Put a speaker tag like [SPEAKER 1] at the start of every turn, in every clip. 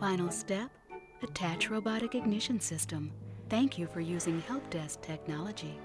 [SPEAKER 1] Final step, attach robotic ignition system. Thank you for using help desk technology.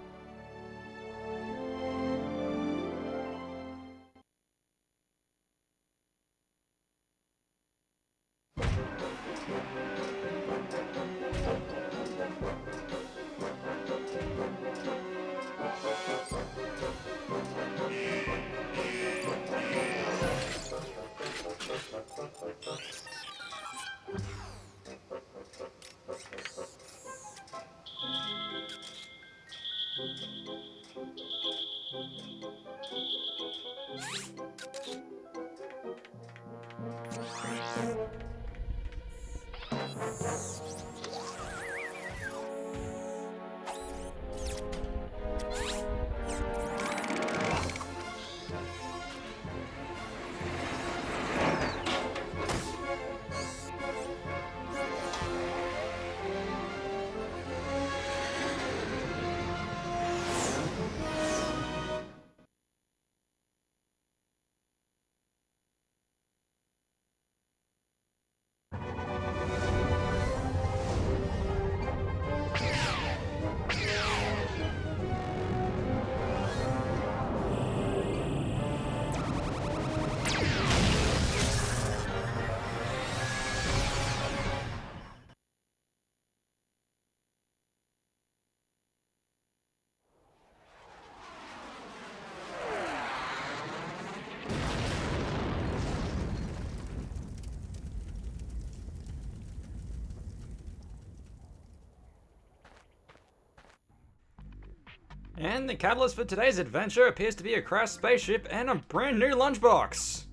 [SPEAKER 2] And the catalyst for today's adventure appears to be a crashed spaceship and a brand new lunchbox.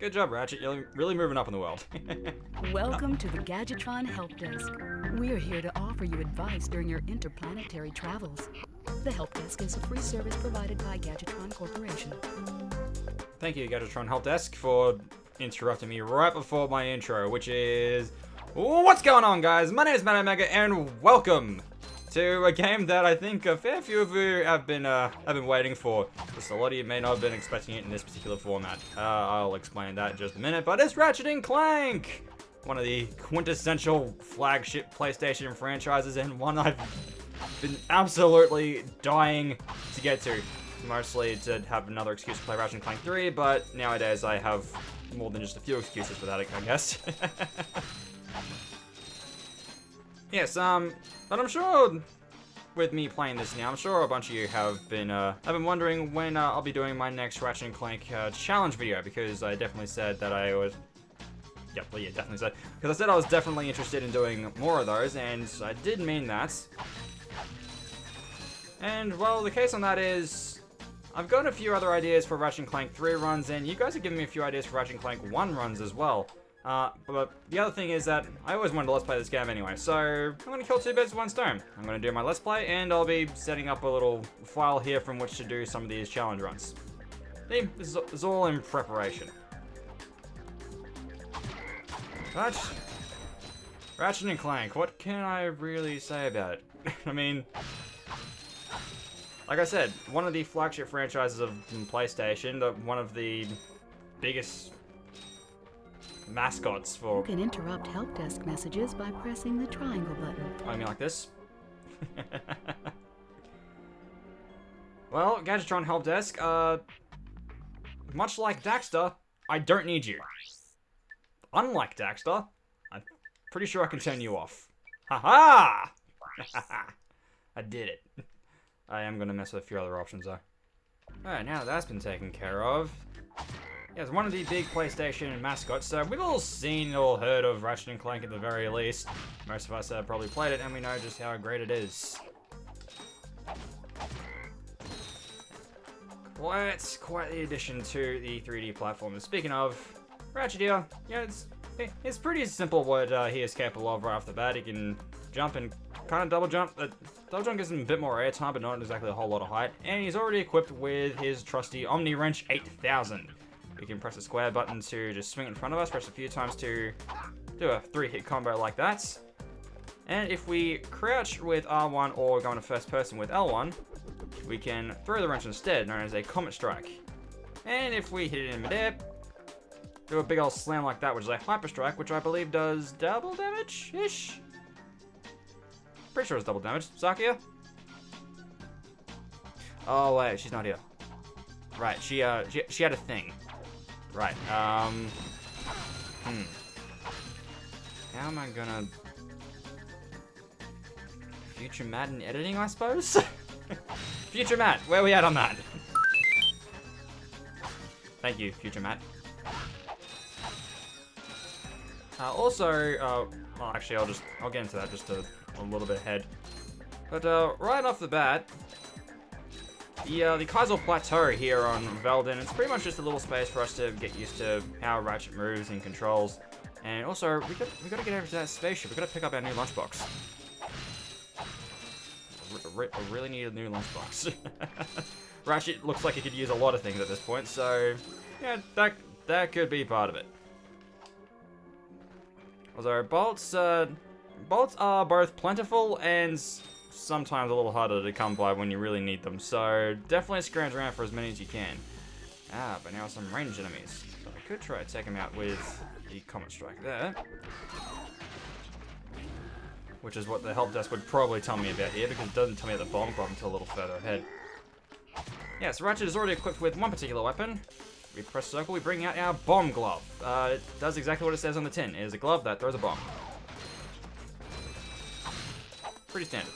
[SPEAKER 2] Good job, Ratchet. You're really moving up in the world.
[SPEAKER 1] Welcome to the Gadgetron Help Desk. We're here to offer you advice during your interplanetary travels. The Help Desk is a free service provided by Gadgetron Corporation.
[SPEAKER 2] Thank you, Gadgetron Help Desk, for interrupting me right before my intro, which is... What's going on, guys? My name is Matt Omega, and welcome to a game that I think a fair few of you have been waiting for. Just a lot of you may not have been expecting it in this particular format. I'll explain that in just a minute, but it's Ratchet and Clank! One of the quintessential flagship PlayStation franchises, and one I've been absolutely dying to get to. Mostly to have another excuse to play Ratchet and Clank 3, but nowadays I have more than just a few excuses for that, I guess. Yes, but I'm sure with me playing this now, I'm sure a bunch of you have been wondering when I'll be doing my next Ratchet and Clank challenge video, because I definitely said that I was... Yep, well, yeah, definitely said. Because I said I was definitely interested in doing more of those, and I did mean that. And, well, the case on that is... I've got a few other ideas for Ratchet and Clank 3 runs, and you guys have given me a few ideas for Ratchet and Clank 1 runs as well. But the other thing is that I always wanted to Let's Play this game anyway, so I'm going to kill two birds with one stone. I'm going to do my Let's Play, and I'll be setting up a little file here from which to do some of these challenge runs. See, this is all in preparation. Ratchet and Clank, what can I really say about it? I mean... Like I said, one of the flagship franchises of PlayStation, one of the biggest mascots for...
[SPEAKER 1] You can interrupt help desk messages by pressing the triangle button.
[SPEAKER 2] I mean like this. Well, Gadgetron Help Desk, much like Daxter, I don't need you. Unlike Daxter, I'm pretty sure I can turn you off. Haha! I did it. I am going to mess with a few other options though. Alright, now that's been taken care of. Yeah, it's one of the big PlayStation mascots, so we've all seen or heard of Ratchet and Clank at the very least. Most of us have probably played it, and we know just how great it is. Quite the addition to the 3D platform. And speaking of, Ratchet here, yeah, it's pretty simple what he is capable of right off the bat. He can jump and kind of double jump. Double jump gives him a bit more air time, but not exactly a whole lot of height. And he's already equipped with his trusty Omni Wrench 8000. We can press the square button to just swing it in front of us, press a few times to do a 3-hit combo like that. And if we crouch with R1 or go into first person with L1, we can throw the wrench instead, known as a Comet Strike. And if we hit it in midair, do a big old slam like that, which is a hyper strike, which I believe does double damage-ish? Pretty sure it's double damage. Zakia? Oh wait, she's not here. Right, she had a thing. Right, How am I gonna... Future Matt in editing, I suppose? Future Matt, where are we at on that? Thank you, Future Matt. Well, actually, I'll get into that just a little bit ahead. But, right off the bat, the Kaisel Plateau here on Veldin, it's pretty much just a little space for us to get used to how Ratchet moves and controls. And also, we gotta get over to that spaceship. We gotta pick up our new lunchbox. I really need a new lunchbox. Ratchet looks like he could use a lot of things at this point, so yeah, that could be part of it. Although bolts are both plentiful and sometimes a little harder to come by when you really need them, so definitely scrounge around for as many as you can. But now some ranged enemies. So I could try to take them out with the Comet Strike there. Which is what the help desk would probably tell me about here, because it doesn't tell me about the bomb glove until a little further ahead. Yeah, so Ratchet is already equipped with one particular weapon. We press circle, we bring out our bomb glove. It does exactly what it says on the tin. It is a glove that throws a bomb. Pretty standard.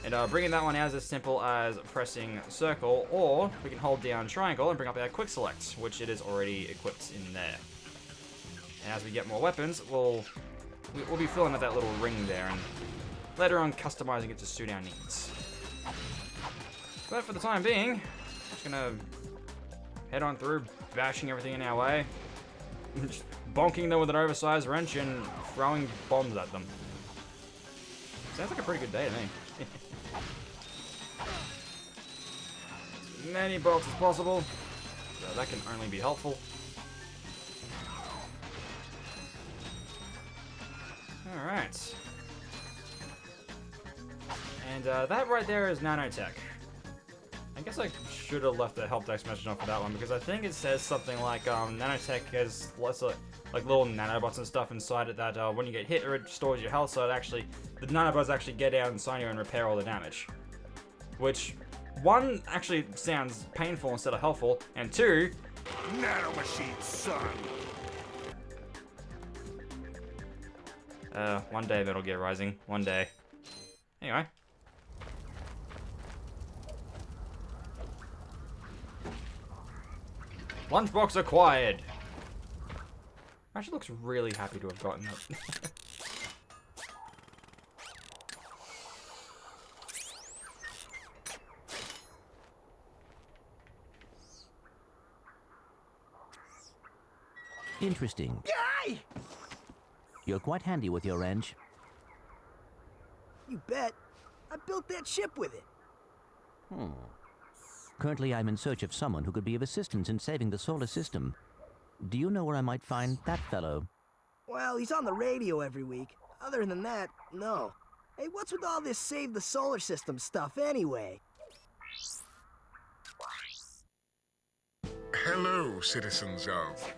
[SPEAKER 2] And bringing that one out is as simple as pressing circle, or we can hold down triangle and bring up our quick select, which it is already equipped in there. And as we get more weapons, we'll be filling up that little ring there, and later on customizing it to suit our needs. But for the time being, just gonna head on through, bashing everything in our way, just bonking them with an oversized wrench and throwing bombs at them. Sounds like a pretty good day to me. As many bolts as possible, so that can only be helpful. Alright. And that right there is nanotech. I guess I should have left the help desk message on for that one, because I think it says something like nanotech has lots of like little nanobots and stuff inside it that when you get hit, it restores your health, so the nanobots actually get out inside you and repair all the damage. Which, one, actually sounds painful instead of helpful, and two,
[SPEAKER 3] nanomachine, son.
[SPEAKER 2] One day Metal Gear Rising. One day. Anyway. Lunchbox acquired! Actually looks really happy to have gotten it.
[SPEAKER 4] Interesting.
[SPEAKER 3] Yay!
[SPEAKER 4] You're quite handy with your wrench.
[SPEAKER 3] You bet. I built that ship with it.
[SPEAKER 4] Currently, I'm in search of someone who could be of assistance in saving the solar system. Do you know where I might find that fellow?
[SPEAKER 3] Well, he's on the radio every week. Other than that, no. Hey, what's with all this save the solar system stuff anyway?
[SPEAKER 5] Hello, citizens of...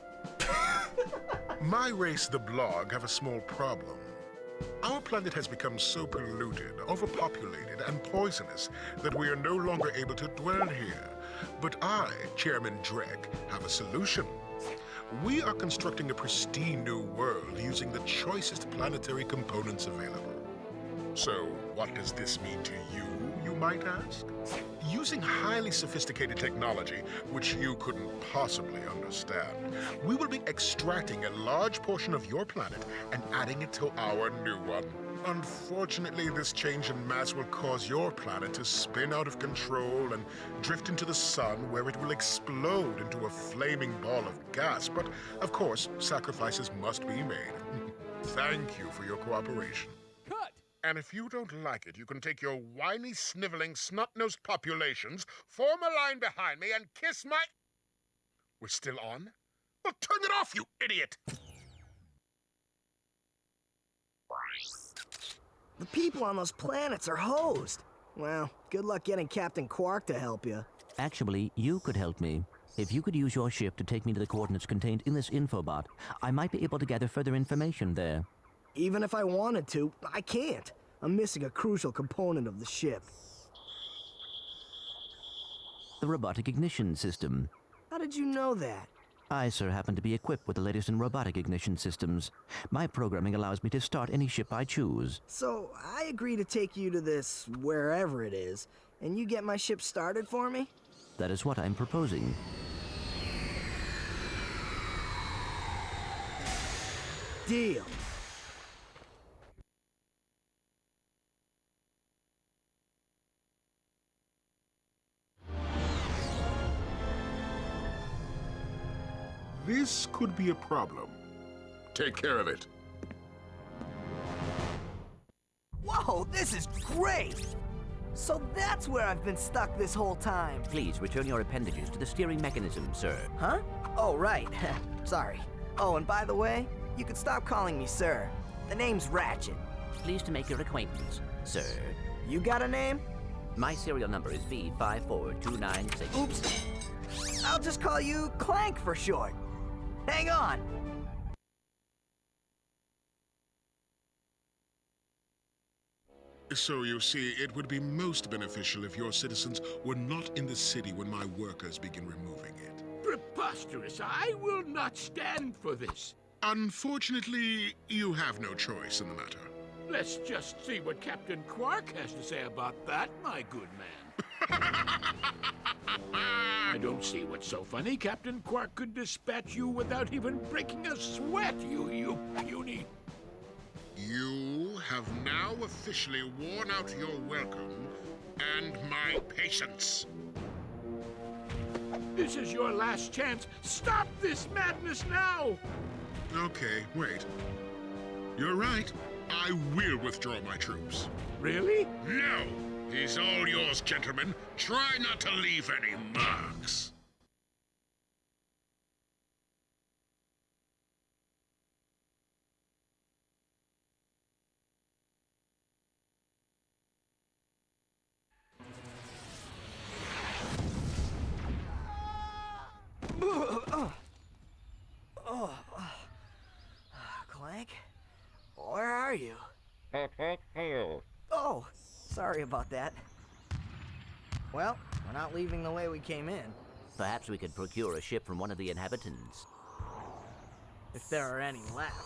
[SPEAKER 5] My race, the Blog, have a small problem. Our planet has become so polluted, overpopulated, and poisonous that we are no longer able to dwell here. But I, Chairman Drek, have a solution. We are constructing a pristine new world using the choicest planetary components available. So, what does this mean to you, you might ask? Using highly sophisticated technology, which you couldn't possibly understand, we will be extracting a large portion of your planet and adding it to our new one. Unfortunately, this change in mass will cause your planet to spin out of control and drift into the sun, where it will explode into a flaming ball of gas. But, of course, sacrifices must be made. Thank you for your cooperation.
[SPEAKER 6] Cut!
[SPEAKER 5] And if you don't like it, you can take your whiny, sniveling, snot-nosed populations, form a line behind me, and kiss my... We're still on? Well, turn it off, you idiot!
[SPEAKER 3] The people on those planets are hosed. Well, good luck getting Captain Quark to help you.
[SPEAKER 4] Actually, you could help me. If you could use your ship to take me to the coordinates contained in this infobot, I might be able to gather further information there.
[SPEAKER 3] Even if I wanted to, I can't. I'm missing a crucial component of the ship.
[SPEAKER 4] The robotic ignition system.
[SPEAKER 3] How did you know that?
[SPEAKER 4] I, sir, happen to be equipped with the latest in robotic ignition systems. My programming allows me to start any ship I choose.
[SPEAKER 3] So, I agree to take you to this wherever it is, and you get my ship started for me?
[SPEAKER 4] That is what I'm proposing.
[SPEAKER 3] Deal.
[SPEAKER 5] This could be a problem. Take care of it.
[SPEAKER 3] Whoa, this is great! So that's where I've been stuck this whole time.
[SPEAKER 4] Please return your appendages to the steering mechanism, sir.
[SPEAKER 3] Huh? Oh, right. Sorry. Oh, and by the way, you can stop calling me sir. The name's Ratchet.
[SPEAKER 4] Pleased to make your acquaintance, sir.
[SPEAKER 3] You got a name?
[SPEAKER 4] My serial number is B54296.
[SPEAKER 3] Oops. I'll just call you Clank for short. Hang on.
[SPEAKER 5] So you see, it would be most beneficial if your citizens were not in the city when my workers begin removing it.
[SPEAKER 6] Preposterous! I will not stand for this.
[SPEAKER 5] Unfortunately, you have no choice in the matter.
[SPEAKER 6] Let's just see what Captain Quark has to say about that, my good man. I don't see what's so funny. Captain Quark could dispatch you without even breaking a sweat, you puny...
[SPEAKER 5] You have now officially worn out your welcome and my patience.
[SPEAKER 6] This is your last chance. Stop this madness now!
[SPEAKER 5] Okay, wait. You're right. I will withdraw my troops.
[SPEAKER 6] Really?
[SPEAKER 5] No! He's all yours, gentlemen. Try not to leave any marks.
[SPEAKER 3] Clank? Where are you? Oh, sorry about that. Well, we're not leaving the way we came in.
[SPEAKER 4] Perhaps we could procure a ship from one of the inhabitants.
[SPEAKER 3] If there are any left.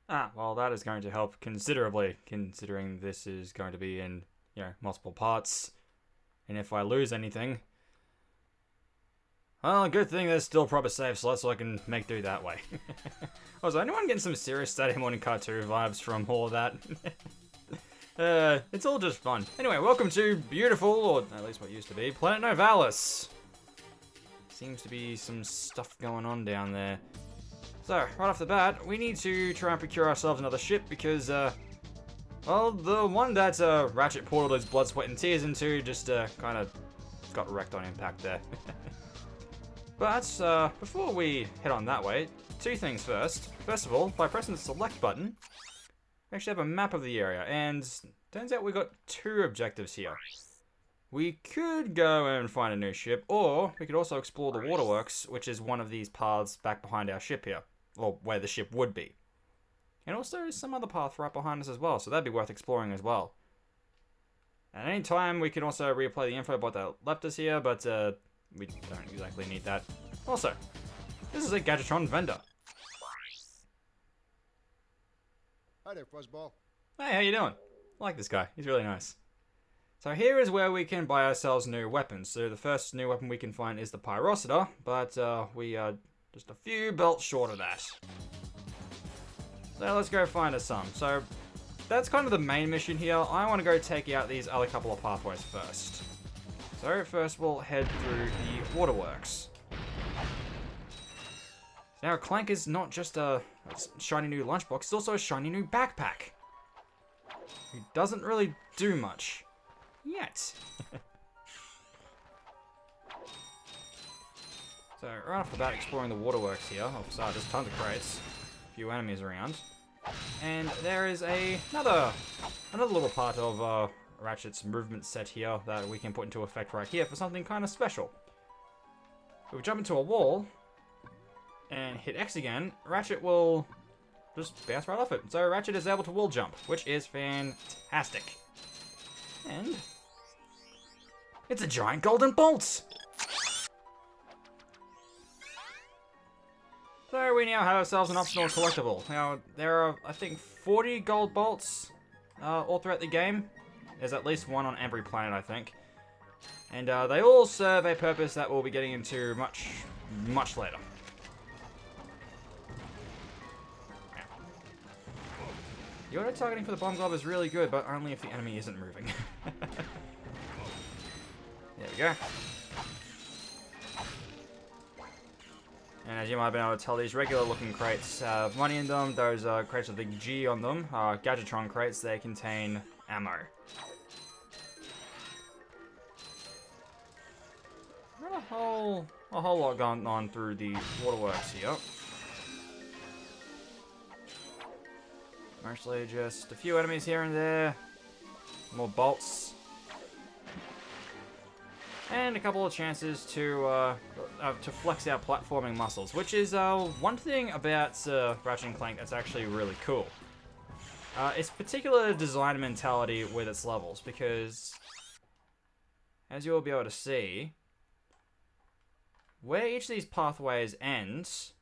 [SPEAKER 2] Ah, well, that is going to help considerably, considering this is going to be in, multiple parts. And if I lose anything, well, good thing there's still proper save slots so I can make do that way. Also, anyone getting some serious Saturday morning cartoon vibes from all of that? It's all just fun. Anyway, welcome to beautiful, or at least what used to be, Planet Novalis. Seems to be some stuff going on down there. So, right off the bat, we need to try and procure ourselves another ship because, well, the one that Ratchet poured all his blood, sweat, and tears into just kind of got wrecked on impact there. But before we head on that way, two things first. First of all, by pressing the select button, we actually have a map of the area, and turns out we got two objectives here. We could go and find a new ship, or we could also explore the waterworks, which is one of these paths back behind our ship here, or where the ship would be. And also some other path right behind us as well, so that'd be worth exploring as well. At any time, we can also replay the info about that left us here, but we don't exactly need that. Also, this is a Gadgetron vendor.
[SPEAKER 7] Hi there, Fuzzball.
[SPEAKER 2] Hey, how you doing? I like this guy. He's really nice. So here is where we can buy ourselves new weapons. So the first new weapon we can find is the Pyrocitor, but we are just a few belts short of that. So let's go find us some. So that's kind of the main mission here. I want to go take out these other couple of pathways first. So first we'll head through the waterworks. Now Clank is not just a shiny new lunchbox, it's also a shiny new backpack. He doesn't really do much. Yet. So right off the bat, exploring the waterworks here. Oh, sorry, there's tons of crates. A few enemies around. And there is another little part of Ratchet's movement set here that we can put into effect right here for something kind of special. If we jump into a wall and hit X again, Ratchet will just bounce right off it. So Ratchet is able to wall jump, which is fantastic. And it's a giant golden bolt! So we now have ourselves an optional collectible. Now, there are, I think, 40 gold bolts all throughout the game. There's at least one on every planet, I think. And they all serve a purpose that we'll be getting into much, much later. The auto-targeting for the bomb glob is really good, but only if the enemy isn't moving. There we go. And as you might have been able to tell, these regular-looking crates have money in them. Those crates with the G on them are Gadgetron crates. They contain ammo. Not a whole lot going on through the waterworks here. Mostly just a few enemies here and there. More bolts. And a couple of chances to flex our platforming muscles, which is one thing about Ratchet and Clank that's actually really cool. Its particular design mentality with its levels, because as you'll be able to see, where each of these pathways ends,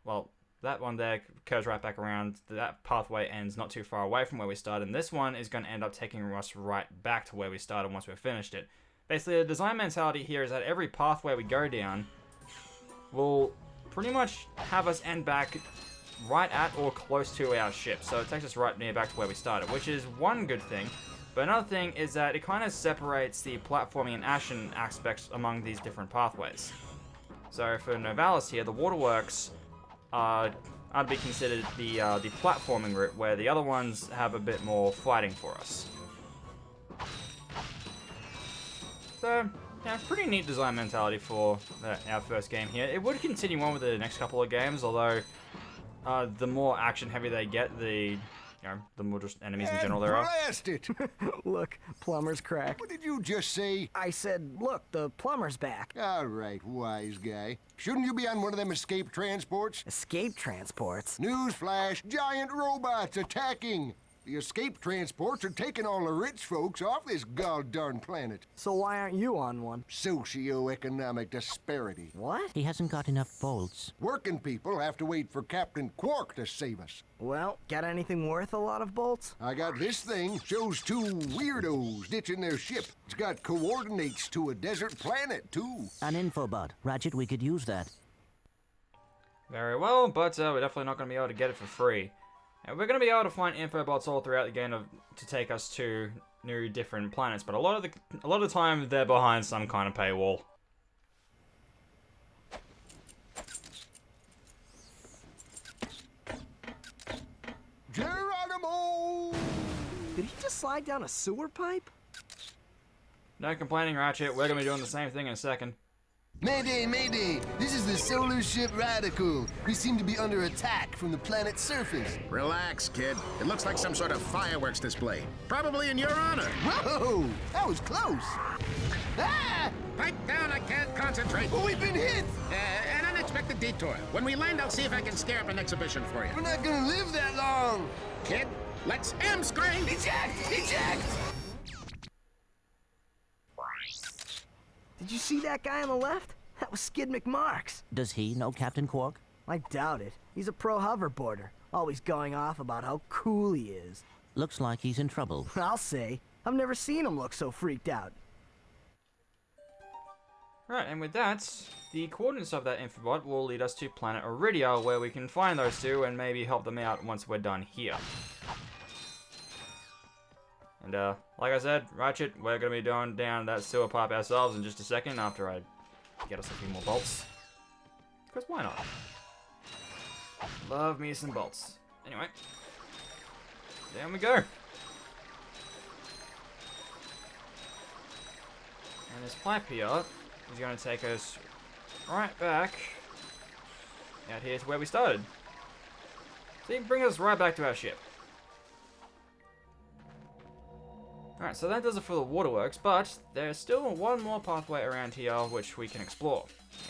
[SPEAKER 2] well, that one there curves right back around. That pathway ends not too far away from where we started, and this one is going to end up taking us right back to where we started once we've finished it. Basically, the design mentality here is that every pathway we go down will pretty much have us end back right at or close to our ship. So it takes us right near back to where we started, which is one good thing. But another thing is that it kind of separates the platforming and action aspects among these different pathways. So for Novalis here, the waterworks I'd be considered the platforming route, where the other ones have a bit more fighting for us. So, yeah, pretty neat design mentality for our first game here. It would continue on with the next couple of games, although the more action heavy they get, the more just enemies in general there are.
[SPEAKER 7] Blast it!
[SPEAKER 3] Look, plumber's crack.
[SPEAKER 7] What did you just say?
[SPEAKER 3] I said, look, the plumber's back.
[SPEAKER 7] All right, wise guy. Shouldn't you be on one of them escape transports?
[SPEAKER 3] Escape transports?
[SPEAKER 7] Newsflash, giant robots attacking! The escape transports are taking all the rich folks off this god-darn planet.
[SPEAKER 3] So why aren't you on one?
[SPEAKER 7] Socioeconomic disparity.
[SPEAKER 3] What?
[SPEAKER 4] He hasn't got enough bolts.
[SPEAKER 7] Working people have to wait for Captain Quark to save us.
[SPEAKER 3] Well, got anything worth a lot of bolts?
[SPEAKER 7] I got this thing. Shows two weirdos ditching their ship. It's got coordinates to a desert planet, too.
[SPEAKER 4] An infobot. Ratchet, we could use that.
[SPEAKER 2] Very well, but we're definitely not going to be able to get it for free. And we're going to be able to find infobots all throughout the game to take us to new different planets, but a lot of the time they're behind some kind of paywall.
[SPEAKER 7] Geronimo!
[SPEAKER 3] Did he just slide down a sewer pipe?
[SPEAKER 2] No complaining, Ratchet. We're going to be doing the same thing in a second.
[SPEAKER 8] Mayday, mayday! This is the solar ship Radical. We seem to be under attack from the planet's surface.
[SPEAKER 6] Relax, kid. It looks like some sort of fireworks display. Probably in your honor.
[SPEAKER 8] Whoa! That was close! Ah!
[SPEAKER 6] Pipe down, I can't concentrate.
[SPEAKER 8] Oh, we've been hit!
[SPEAKER 6] An unexpected detour. When we land, I'll see if I can scare up an exhibition for you.
[SPEAKER 8] We're not gonna live that long!
[SPEAKER 6] Kid, let's M-screen!
[SPEAKER 8] Eject! Eject!
[SPEAKER 3] Did you see that guy on the left? That was Skid McMarx.
[SPEAKER 4] Does he know Captain Quark?
[SPEAKER 3] I doubt it. He's a pro hoverboarder, always going off about how cool he is.
[SPEAKER 4] Looks like he's in trouble.
[SPEAKER 3] I'll say. I've never seen him look so freaked out.
[SPEAKER 2] Right, and with that, the coordinates of that infobot will lead us to planet Iridia, where we can find those two and maybe help them out once we're done here. And like I said, Ratchet, we're going to be going down that sewer pipe ourselves in just a second after I get us a few more bolts. Because why not? Love me some bolts. Anyway, down we go. And this pipe here is going to take us right back out here to where we started. So you can bring us right back to our ship. Alright, so that does it for the waterworks, but there's still one more pathway around here which we can explore.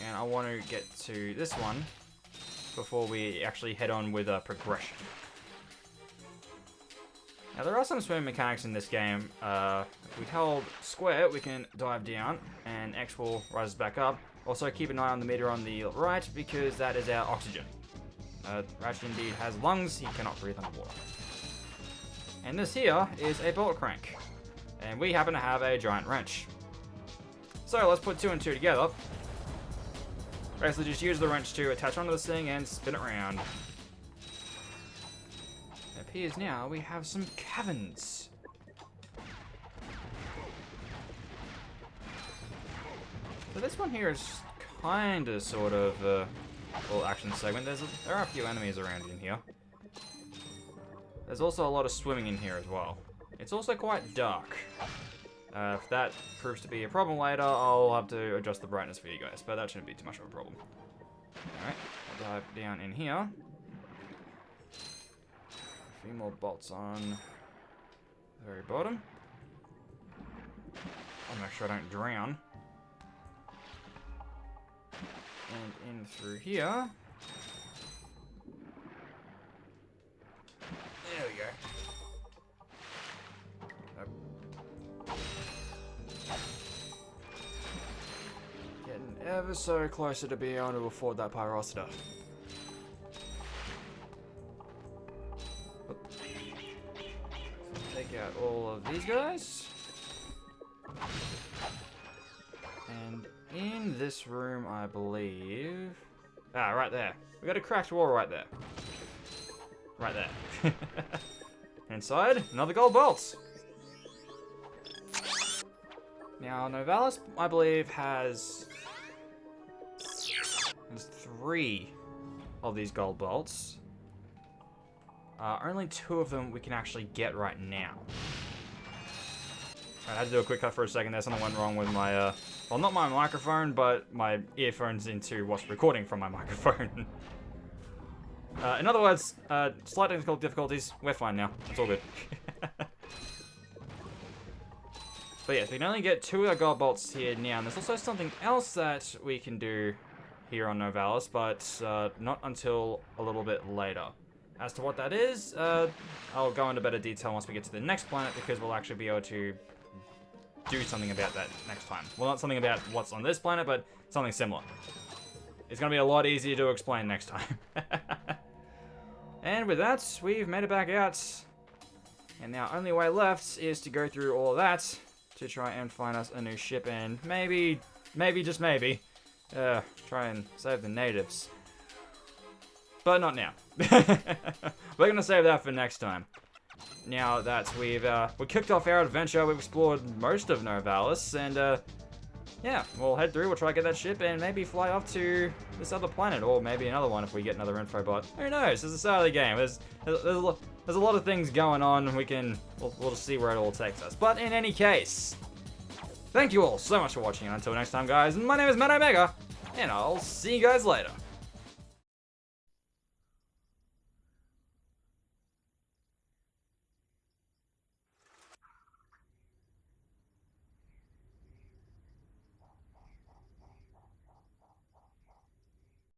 [SPEAKER 2] And I want to get to this one before we actually head on with a progression. Now there are some swimming mechanics in this game. If we hold square, we can dive down, and X will rise us back up. Also keep an eye on the meter on the right, because that is our oxygen. Ratchet indeed has lungs, he cannot breathe underwater. And this here is a bolt crank. And we happen to have a giant wrench. So let's put 2 and 2 together. Basically just use the wrench to attach onto this thing and spin it around. It appears now we have some caverns. So this one here is kind of sort of a little action segment. There are a few enemies around in here. There's also a lot of swimming in here as well. It's also quite dark. If that proves to be a problem later, I'll have to adjust the brightness for you guys, but that shouldn't be too much of a problem. Alright, I'll dive down in here. A few more bolts on the very bottom. I'll make sure I don't drown. And in through here. There we go. Getting ever so closer to being able to afford that pyrocida. Take out all of these guys. And in this room, I believe... Ah, right there. We got a cracked wall right there. Right there. Inside, another gold bolt. Now, Novalis, I believe, has 3 of these gold bolts. Only 2 of them we can actually get right now. I had to do a quick cut for a second there. Something went wrong with my, well, not my microphone, but my earphones into what's recording from my microphone. In other words, slight technical difficulties. We're fine now. It's all good. But yes, we can only get 2 of our gold bolts here now. And there's also something else that we can do here on Novalis, but not until a little bit later. As to what that is, I'll go into better detail once we get to the next planet, because we'll actually be able to do something about that next time. Well, not something about what's on this planet, but something similar. It's going to be a lot easier to explain next time. And with that, we've made it back out. And now only way left is to go through all of that to try and find us a new ship, and maybe, just maybe, try and save the natives. But not now. We're going to save that for next time. Now that we kicked off our adventure, we've explored most of Novalis, and yeah, we'll head through, we'll try to get that ship, and maybe fly off to this other planet, or maybe another one if we get another info bot. Who knows? This is the start of the game. There's a lot of things going on. We'll just see where it all takes us. But in any case, thank you all so much for watching. Until next time, guys, my name is Matt Omega, and I'll see you guys later.